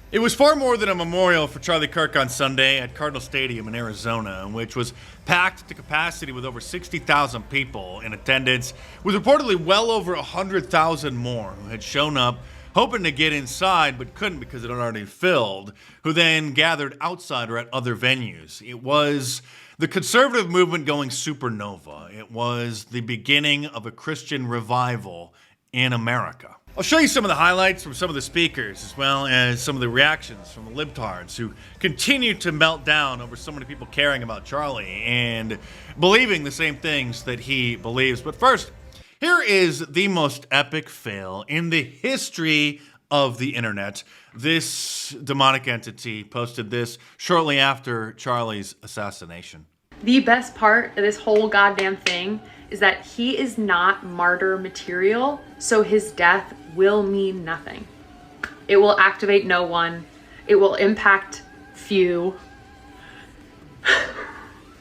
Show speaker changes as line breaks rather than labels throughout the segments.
It was far more than a memorial for Charlie Kirk on Sunday at Cardinal Stadium in Arizona, which was packed to capacity with over 60,000 people in attendance, with reportedly well over 100,000 more who had shown up hoping to get inside but couldn't because it had already filled, who then gathered outside or at other venues. It was the conservative movement going supernova. It was the beginning of a Christian revival in America. I'll show you some of the highlights from some of the speakers, as well as some of the reactions from the libtards who continue to melt down over so many people caring about Charlie and believing the same things that he believes. But first, here is the most epic fail in the history of the internet. This demonic entity posted this shortly after Charlie's assassination.
The best part of this whole goddamn thing is that he is not martyr material, so his death will mean nothing. It will activate no one. It will impact few.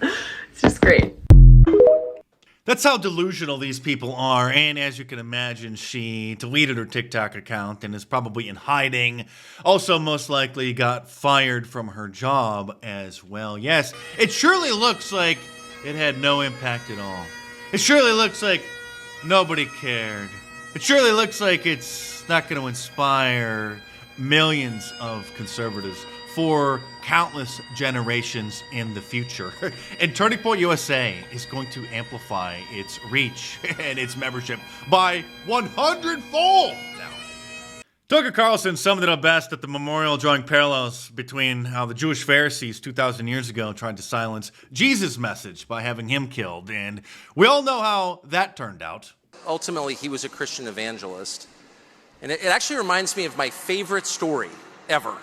It's just great.
That's how delusional these people are, and as you can imagine, she deleted her TikTok account and is probably in hiding. Also, most likely got fired from her job as well. Yes, it surely looks like it had no impact at all. It surely looks like nobody cared. It surely looks like it's not going to inspire millions of conservatives for countless generations in the future. And Turning Point USA is going to amplify its reach and its membership by 100-fold now. Tucker Carlson summed it up best at the memorial, drawing parallels between how the Jewish Pharisees 2,000 years ago tried to silence Jesus' message by having him killed. And we all know how that turned out.
Ultimately, he was a Christian evangelist. And it actually reminds me of my favorite story ever.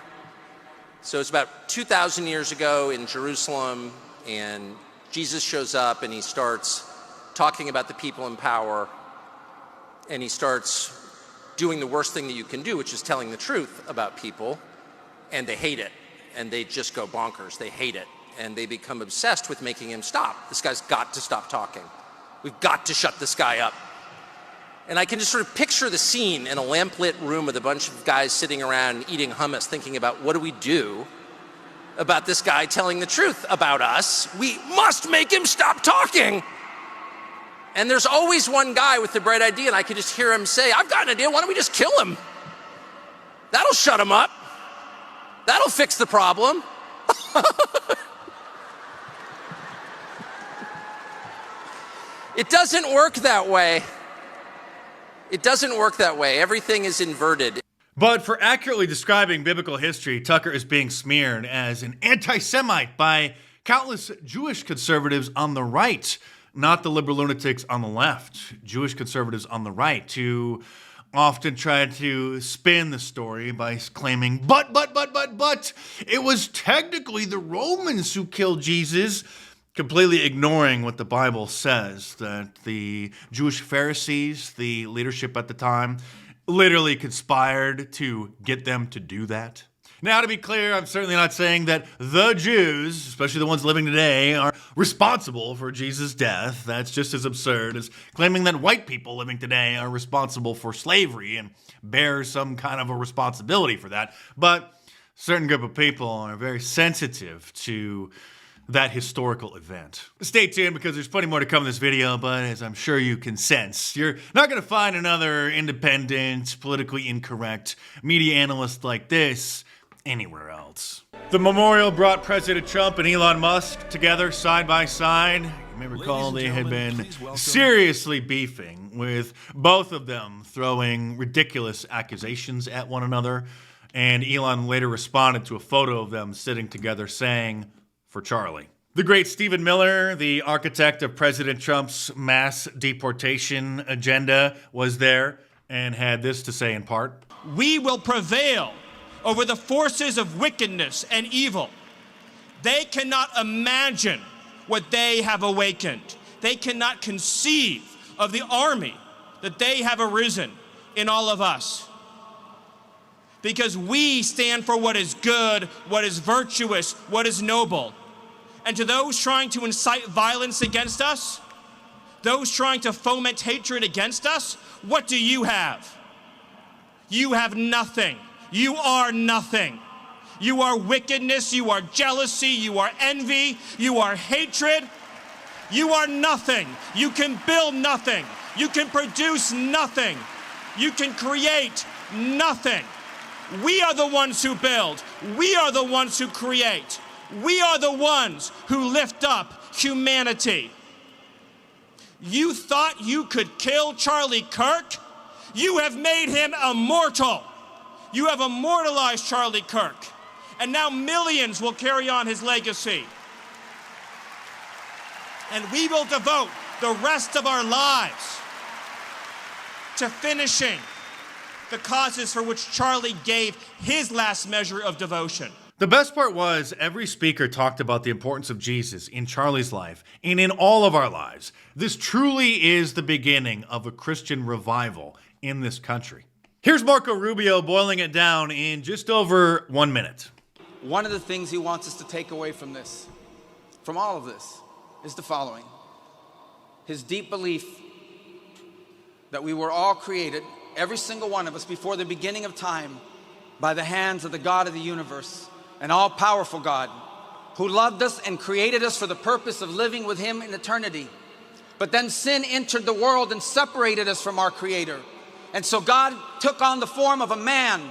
So it's about 2,000 years ago in Jerusalem, and Jesus shows up and he starts talking about the people in power, and he starts doing the worst thing that you can do, which is telling the truth about people, and they hate it, and they just go bonkers. They hate it, and they become obsessed with making him stop. This guy's got to stop talking. We've got to shut this guy up. And I can just sort of picture the scene in a lamplit room with a bunch of guys sitting around eating hummus, thinking about what do we do about this guy telling the truth about us? We must make him stop talking. And there's always one guy with the bright idea, and I can just hear him say, I've got an idea, why don't we just kill him? That'll shut him up. That'll fix the problem. It doesn't work that way. It doesn't work that way. Everything is inverted.
But for accurately describing biblical history, Tucker is being smeared as an anti-Semite by countless Jewish conservatives on the right, not the liberal lunatics on the left. Jewish conservatives on the right who often try to spin the story by claiming, but, it was technically the Romans who killed Jesus, completely ignoring what the Bible says, that the Jewish Pharisees, the leadership at the time, literally conspired to get them to do that. Now, to be clear, I'm certainly not saying that the Jews, especially the ones living today, are responsible for Jesus' death. That's just as absurd as claiming that white people living today are responsible for slavery and bear some kind of a responsibility for that. But a certain group of people are very sensitive to that historical event. Stay tuned because there's plenty more to come in this video, but as I'm sure you can sense, you're not going to find another independent, politically incorrect media analyst like this anywhere else. The memorial brought President Trump and Elon Musk together side by side. You may recall they had been seriously beefing, with both of them throwing ridiculous accusations at one another, and Elon later responded to a photo of them sitting together saying, "For Charlie." The great Stephen Miller, the architect of President Trump's mass deportation agenda, was there and had this to say in part.
We will prevail over the forces of wickedness and evil. They cannot imagine what they have awakened. They cannot conceive of the army that they have arisen in all of us. Because we stand for what is good, what is virtuous, what is noble. And to those trying to incite violence against us, those trying to foment hatred against us, what do you have? You have nothing. You are nothing. You are wickedness, you are jealousy, you are envy, you are hatred. You are nothing. You can build nothing. You can produce nothing. You can create nothing. We are the ones who build. We are the ones who create. We are the ones who lift up humanity. You thought you could kill Charlie Kirk? You have made him immortal. You have immortalized Charlie Kirk. And now millions will carry on his legacy. And we will devote the rest of our lives to finishing the causes for which Charlie gave his last measure of devotion.
The best part was every speaker talked about the importance of Jesus in Charlie's life and in all of our lives. This truly is the beginning of a Christian revival in this country. Here's Marco Rubio boiling it down in just over 1 minute.
One of the things he wants us to take away from this, from all of this, is the following. His deep belief that we were all created, every single one of us, before the beginning of time, by the hands of the God of the universe, an all-powerful God, who loved us and created us for the purpose of living with him in eternity. But then sin entered the world and separated us from our Creator. And so God took on the form of a man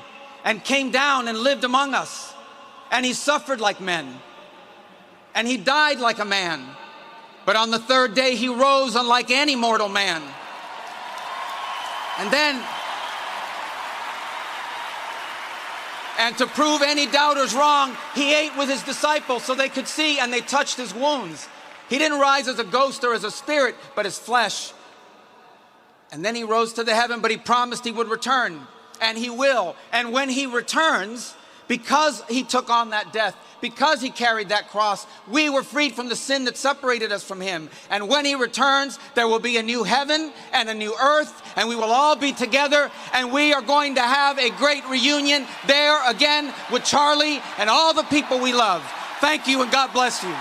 and came down and lived among us. And he suffered like men. And he died like a man. But on the third day, he rose unlike any mortal man. And to prove any doubters wrong, he ate with his disciples so they could see, and they touched his wounds. He didn't rise as a ghost or as a spirit, but as flesh. And then he rose to the heaven, but he promised he would return, and he will. And when he returns, because he took on that death, because he carried that cross, we were freed from the sin that separated us from him. And when he returns, there will be a new heaven and a new earth, and we will all be together, and we are going to have a great reunion there again with Charlie and all the people we love. Thank you, and God bless you.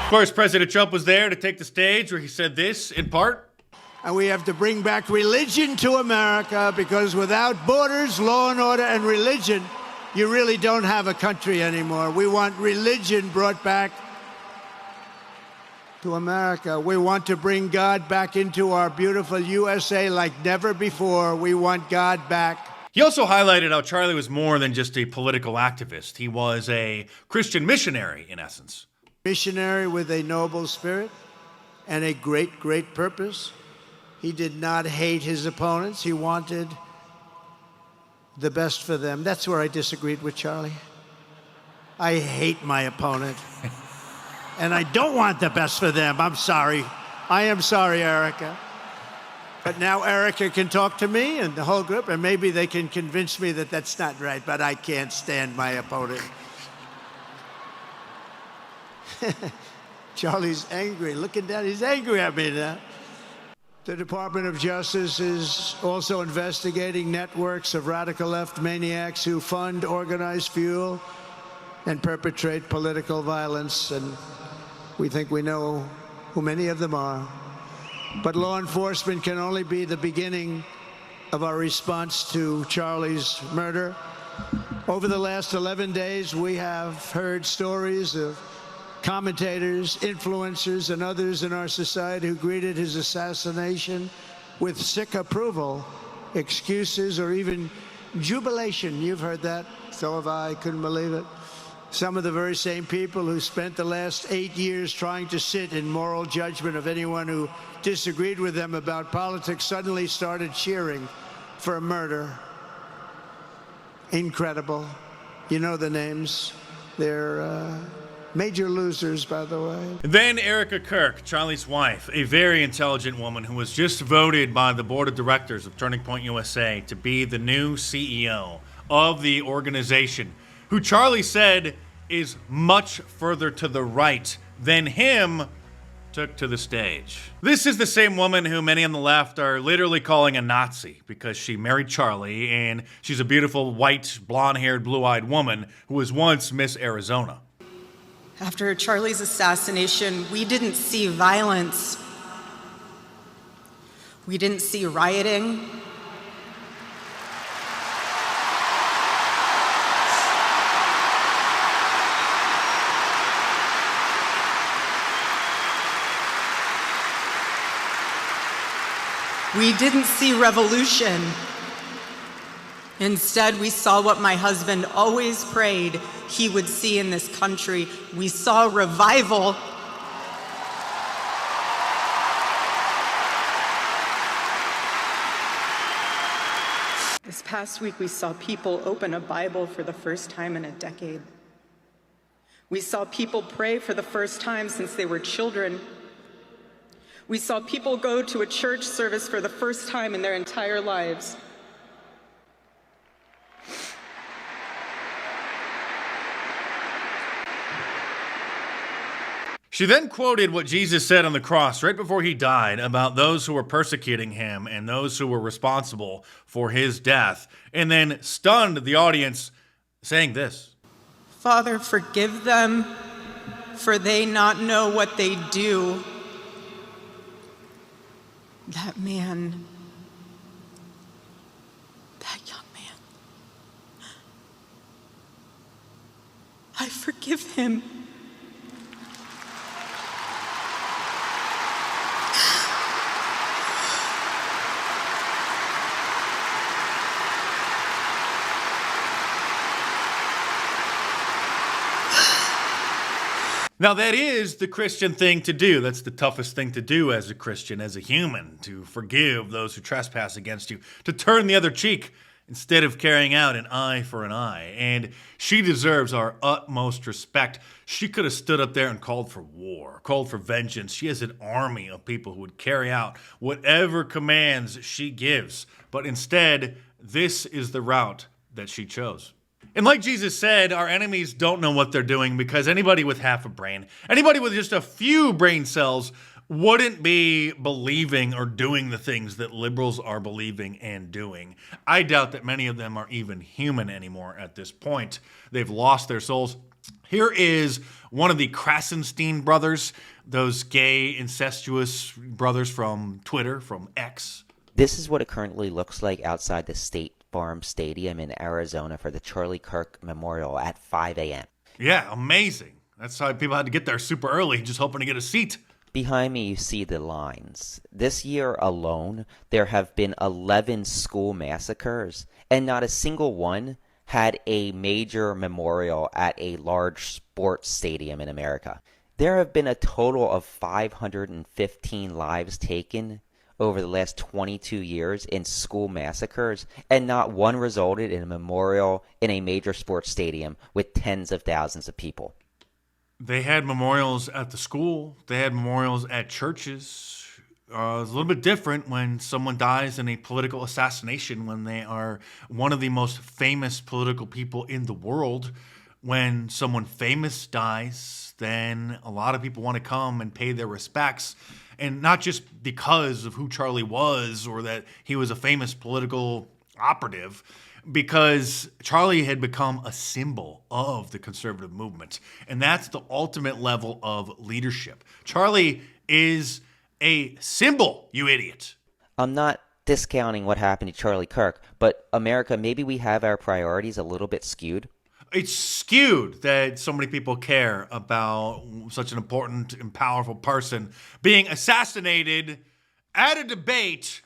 Of course, President Trump was there to take the stage where he said this, in part.
And we have to bring back religion to America, because without borders, law and order, and religion, you really don't have a country anymore. We want religion brought back to America. We want to bring God back into our beautiful USA like never before. We want God back.
He also highlighted how Charlie was more than just a political activist. He was a Christian missionary, in essence.
Missionary with a noble spirit and a great, great purpose. He did not hate his opponents. He wanted the best for them. That's where I disagreed with Charlie. I hate my opponent. And I don't want the best for them. I'm sorry. I am sorry, Erica. But now Erica can talk to me and the whole group, and maybe they can convince me that that's not right, but I can't stand my opponent. Charlie's angry. Looking down, he's angry at me now. The Department of Justice is also investigating networks of radical left maniacs who fund, organize, fuel, and perpetrate political violence. And we think we know who many of them are. But law enforcement can only be the beginning of our response to Charlie's murder. Over the last 11 days, we have heard stories of commentators, influencers, and others in our society who greeted his assassination with sick approval, excuses, or even jubilation. You've heard that. So have I. Couldn't believe it. Some of the very same people who spent the last 8 years trying to sit in moral judgment of anyone who disagreed with them about politics suddenly started cheering for a murder. Incredible. You know the names. They're major losers, by the way.
Then Erica Kirk, Charlie's wife, a very intelligent woman who was just voted by the board of directors of Turning Point USA to be the new CEO of the organization, who Charlie said is much further to the right than him, took to the stage. This is the same woman who many on the left are literally calling a Nazi because she married Charlie, and she's a beautiful, white, blonde-haired, blue-eyed woman who was once Miss Arizona.
After Charlie's assassination, we didn't see violence. We didn't see rioting. We didn't see revolution. Instead, we saw what my husband always prayed he would see in this country. We saw revival. This past week, we saw people open a Bible for the first time in a decade. We saw people pray for the first time since they were children. We saw people go to a church service for the first time in their entire lives.
She then quoted what Jesus said on the cross right before he died about those who were persecuting him and those who were responsible for his death, and then stunned the audience saying this:
Father, forgive them, for they not know what they do. That man, that young man, I forgive him.
Now, that is the Christian thing to do. That's the toughest thing to do as a Christian, as a human, to forgive those who trespass against you, to turn the other cheek instead of carrying out an eye for an eye. And she deserves our utmost respect. She could have stood up there and called for war, called for vengeance. She has an army of people who would carry out whatever commands she gives. But instead, this is the route that she chose. And like Jesus said, our enemies don't know what they're doing, because anybody with half a brain, anybody with just a few brain cells, wouldn't be believing or doing the things that liberals are believing and doing. I doubt that many of them are even human anymore at this point. They've lost their souls. Here is one of the Krasenstein brothers, those gay, incestuous brothers from Twitter, from X.
This is what it currently looks like outside the State Farm Stadium in Arizona for the Charlie Kirk Memorial at 5 a.m.
Yeah, amazing. That's how people had to get there super early, just hoping to get a seat.
Behind me, you see the lines. This year alone, there have been 11 school massacres, and not a single one had a major memorial at a large sports stadium in America. There have been a total of 515 lives taken over the last 22 years in school massacres, and not one resulted in a memorial in a major sports stadium with tens of thousands of people.
They had memorials at the school. They had memorials at churches. It's a little bit different when someone dies in a political assassination, when they are one of the most famous political people in the world. When someone famous dies, then a lot of people want to come and pay their respects. And not just because of who Charlie was or that he was a famous political operative, because Charlie had become a symbol of the conservative movement. And that's the ultimate level of leadership. Charlie is a symbol, you idiot.
I'm not discounting what happened to Charlie Kirk, but America, maybe we have our priorities a little bit skewed.
It's skewed that so many people care about such an important and powerful person being assassinated at a debate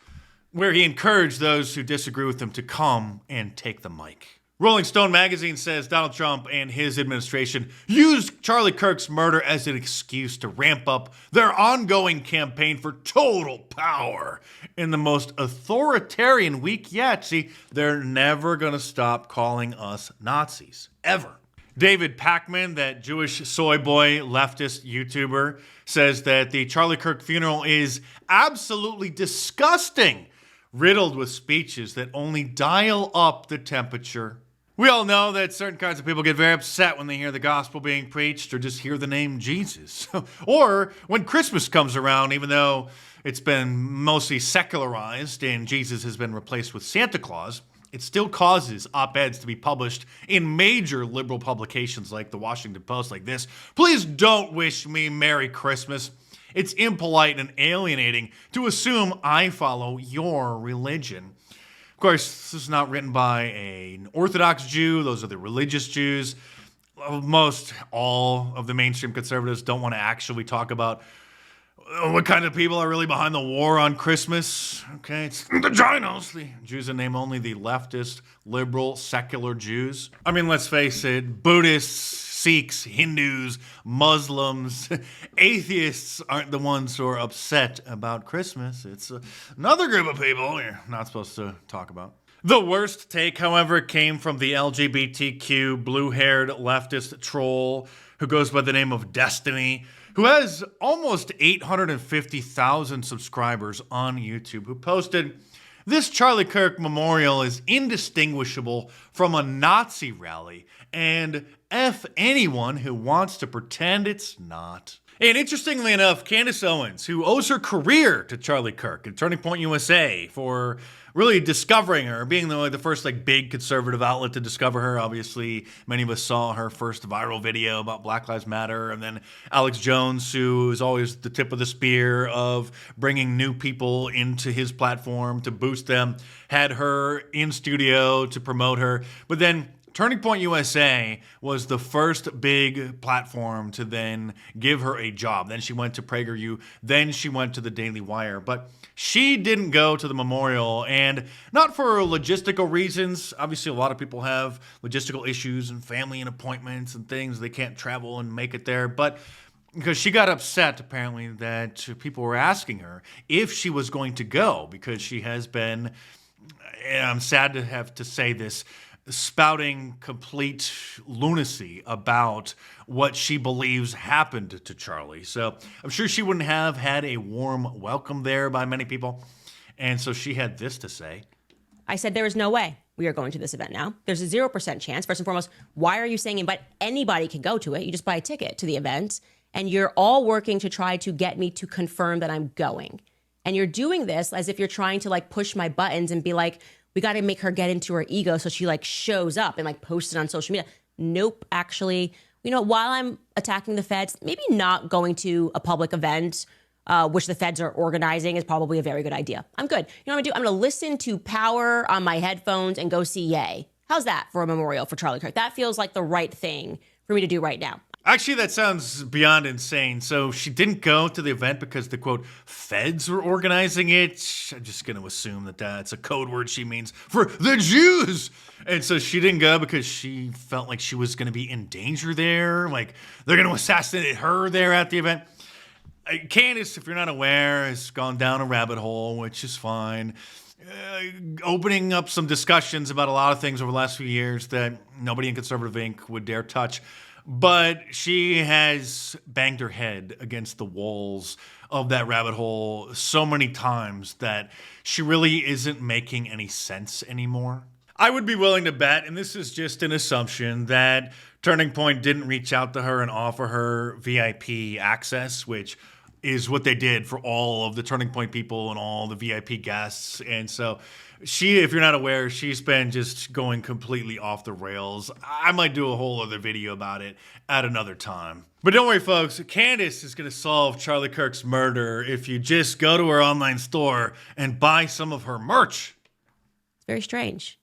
where he encouraged those who disagree with him to come and take the mic. Rolling Stone magazine says Donald Trump and his administration used Charlie Kirk's murder as an excuse to ramp up their ongoing campaign for total power in the most authoritarian week yet. See, they're never going to stop calling us Nazis, ever. David Pakman, that Jewish soy boy leftist YouTuber, says that the Charlie Kirk funeral is absolutely disgusting, riddled with speeches that only dial up the temperature. We all know that certain kinds of people get very upset when they hear the gospel being preached or just hear the name Jesus. Or when Christmas comes around, even though it's been mostly secularized and Jesus has been replaced with Santa Claus, it still causes op-eds to be published in major liberal publications like the Washington Post, like this. Please don't wish me Merry Christmas. It's impolite and alienating to assume I follow your religion. Of course, this is not written by an Orthodox Jew. Those are the religious Jews. Most all of the mainstream conservatives don't want to actually talk about What kind of people are really behind the war on Christmas? Okay, it's the Ginos, the Jews in name only, the leftist, liberal, secular Jews. I mean, let's face it, Buddhists, Sikhs, Hindus, Muslims, atheists aren't the ones who are upset about Christmas. It's another group of people you're not supposed to talk about. The worst take, however, came from the LGBTQ blue-haired leftist troll who goes by the name of Destiny, who has almost 850,000 subscribers on YouTube, who posted, "This Charlie Kirk memorial is indistinguishable from a Nazi rally, and F anyone who wants to pretend it's not." And interestingly enough, Candace Owens, who owes her career to Charlie Kirk at Turning Point USA for really discovering her, being the first big conservative outlet to discover her. Obviously, many of us saw her first viral video about Black Lives Matter, and then Alex Jones, who is always the tip of the spear of bringing new people into his platform to boost them, had her in studio to promote her. But then Turning Point USA was the first big platform to then give her a job. Then she went to PragerU. Then she went to the Daily Wire. But she didn't go to the memorial, and not for logistical reasons. Obviously, a lot of people have logistical issues and family and appointments and things. They can't travel and make it there. But because she got upset, apparently, that people were asking her if she was going to go, because she has been, and I'm sad to have to say this, spouting complete lunacy about what she believes happened to Charlie. So I'm sure she wouldn't have had a warm welcome there by many people. And so she had this to say.
I said, there is no way we are going to this event now. There's a 0% chance. First and foremost, why are you saying but anybody can go to it? You just buy a ticket to the event, and you're all working to try to get me to confirm that I'm going. And you're doing this as if you're trying to push my buttons and be like, we got to make her get into her ego so she shows up and posts it on social media. Nope, actually, while I'm attacking the feds, maybe not going to a public event, which the feds are organizing, is probably a very good idea. I'm good. You know what I'm gonna do? I'm gonna listen to Power on my headphones and go see Ye. How's that for a memorial for Charlie Kirk? That feels like the right thing for me to do right now.
Actually, that sounds beyond insane. So she didn't go to the event because the, quote, feds were organizing it. I'm just going to assume that that's a code word she means for the Jews. And so she didn't go because she felt like she was going to be in danger there. They're going to assassinate her there at the event. Candace, if you're not aware, has gone down a rabbit hole, which is fine. Opening up some discussions about a lot of things over the last few years that nobody in Conservative Inc. would dare touch. But she has banged her head against the walls of that rabbit hole so many times that she really isn't making any sense anymore. I would be willing to bet, and this is just an assumption, that Turning Point didn't reach out to her and offer her VIP access, which is what they did for all of the Turning Point people and all the VIP guests. And so she, if you're not aware, she's been just going completely off the rails. I might do a whole other video about it at another time. But don't worry, folks. Candace is going to solve Charlie Kirk's murder if you just go to her online store and buy some of her merch.
It's very strange.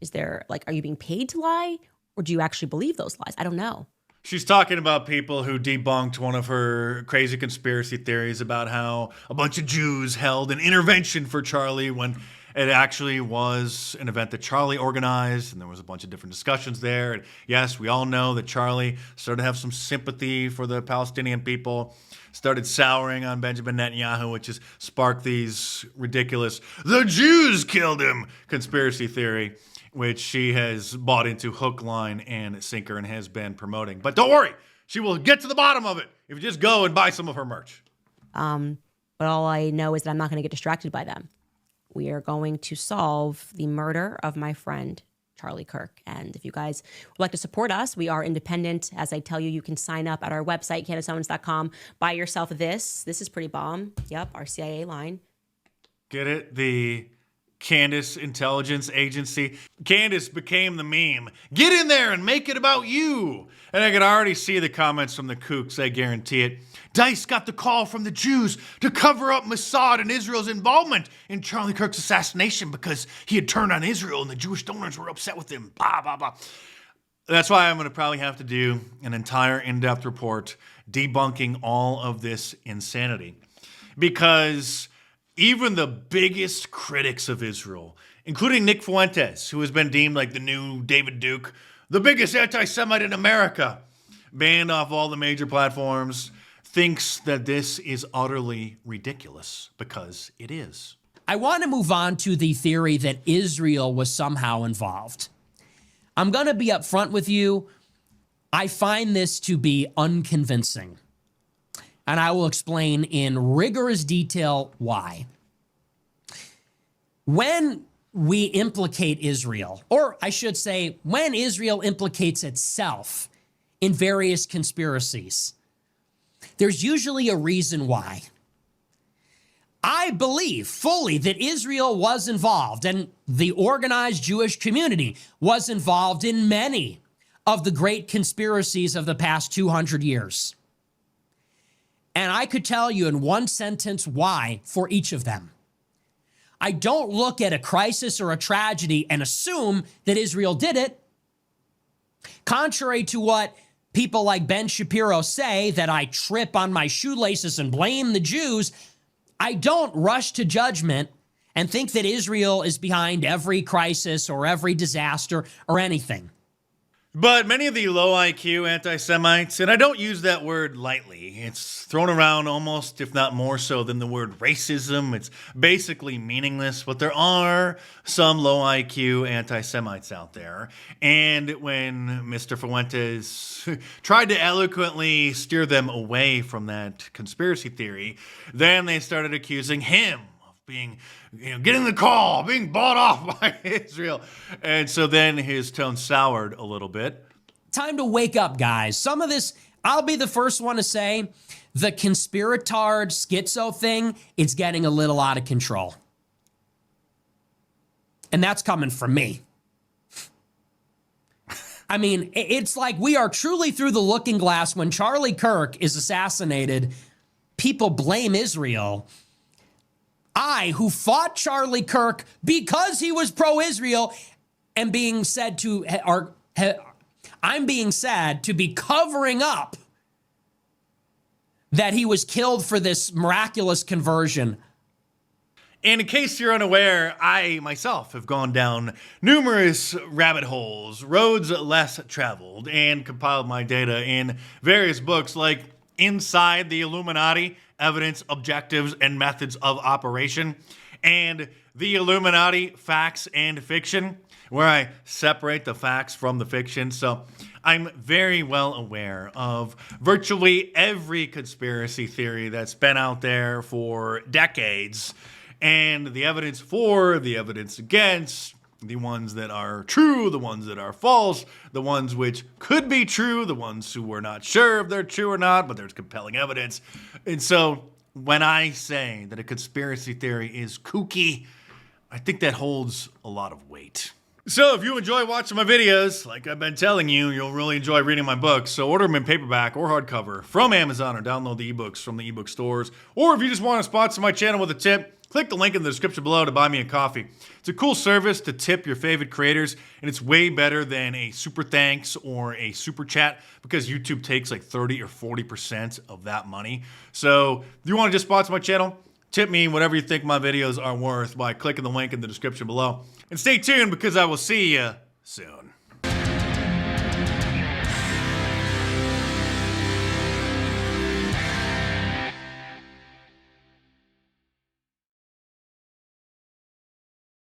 Is there, are you being paid to lie? Or do you actually believe those lies? I don't know.
She's talking about people who debunked one of her crazy conspiracy theories about how a bunch of Jews held an intervention for Charlie when it actually was an event that Charlie organized, and there was a bunch of different discussions there. And yes, we all know that Charlie started to have some sympathy for the Palestinian people, started souring on Benjamin Netanyahu, which has sparked these ridiculous, the Jews killed him conspiracy theory, which she has bought into hook, line, and sinker and has been promoting. But don't worry, she will get to the bottom of it if you just go and buy some of her merch.
But all I know is that I'm not going to get distracted by them. We are going to solve the murder of my friend, Charlie Kirk. And if you guys would like to support us, we are independent. As I tell you, you can sign up at our website, CandaceOwens.com. Buy yourself this. This is pretty bomb. Yep, our CIA line.
Get it? The Candace Intelligence Agency. Candace became the meme. Get in there and make it about you. And I can already see the comments from the kooks, I guarantee it. Dice got the call from the Jews to cover up Mossad and Israel's involvement in Charlie Kirk's assassination because he had turned on Israel and the Jewish donors were upset with him. Blah, blah, blah. That's why I'm going to probably have to do an entire in-depth report debunking all of this insanity. because even the biggest critics of Israel, including Nick Fuentes, who has been deemed like the new David Duke, the biggest anti-Semite in America, banned off all the major platforms, thinks that this is utterly ridiculous, because it is.
I want to move on to the theory that Israel was somehow involved. I'm going to be upfront with you. I find this to be unconvincing. And I will explain in rigorous detail why. When we implicate Israel, or I should say, when Israel implicates itself in various conspiracies, there's usually a reason why. I believe fully that Israel was involved, and the organized Jewish community was involved in many of the great conspiracies of the past 200 years. And I could tell you in one sentence why for each of them. I don't look at a crisis or a tragedy and assume that Israel did it. Contrary to what people like Ben Shapiro say, that I trip on my shoelaces and blame the Jews, I don't rush to judgment and think that Israel is behind every crisis or every disaster or anything.
But many of the low IQ anti-Semites, and I don't use that word lightly, it's thrown around almost, if not more so than the word racism. It's basically meaningless, but there are some low IQ anti-Semites out there. And when Mr. Fuentes tried to eloquently steer them away from that conspiracy theory, then they started accusing him being, getting the call, being bought off by Israel. And so then his tone soured a little bit.
Time to wake up, guys. Some of this, I'll be the first one to say, the conspiratard schizo thing, it's getting a little out of control. And that's coming from me. I mean, it's like we are truly through the looking glass. When Charlie Kirk is assassinated, people blame Israel. I, who fought Charlie Kirk because he was pro-Israel, am being said to, I'm being said to be covering up that he was killed for this miraculous conversion.
And in case you're unaware, I myself have gone down numerous rabbit holes, roads less traveled, and compiled my data in various books like Inside the Illuminati, Evidence, Objectives, and Methods of Operation, and The Illuminati, Facts and Fiction, where I separate the facts from the fiction. So I'm very well aware of virtually every conspiracy theory that's been out there for decades, and the evidence for, the evidence against, the ones that are true, the ones that are false, the ones which could be true, the ones who we're not sure if they're true or not, but there's compelling evidence. And so when I say that a conspiracy theory is kooky, I think that holds a lot of weight. So if you enjoy watching my videos, like I've been telling you, you'll really enjoy reading my books. So order them in paperback or hardcover from Amazon, or download the ebooks from the ebook stores. Or if you just want to sponsor my channel with a tip, click the link in the description below to buy me a coffee. It's a cool service to tip your favorite creators, and it's way better than a super thanks or a super chat, because YouTube takes like 30 or 40% of that money. So if you want to just sponsor my channel, tip me whatever you think my videos are worth by clicking the link in the description below. And stay tuned, because I will see you soon.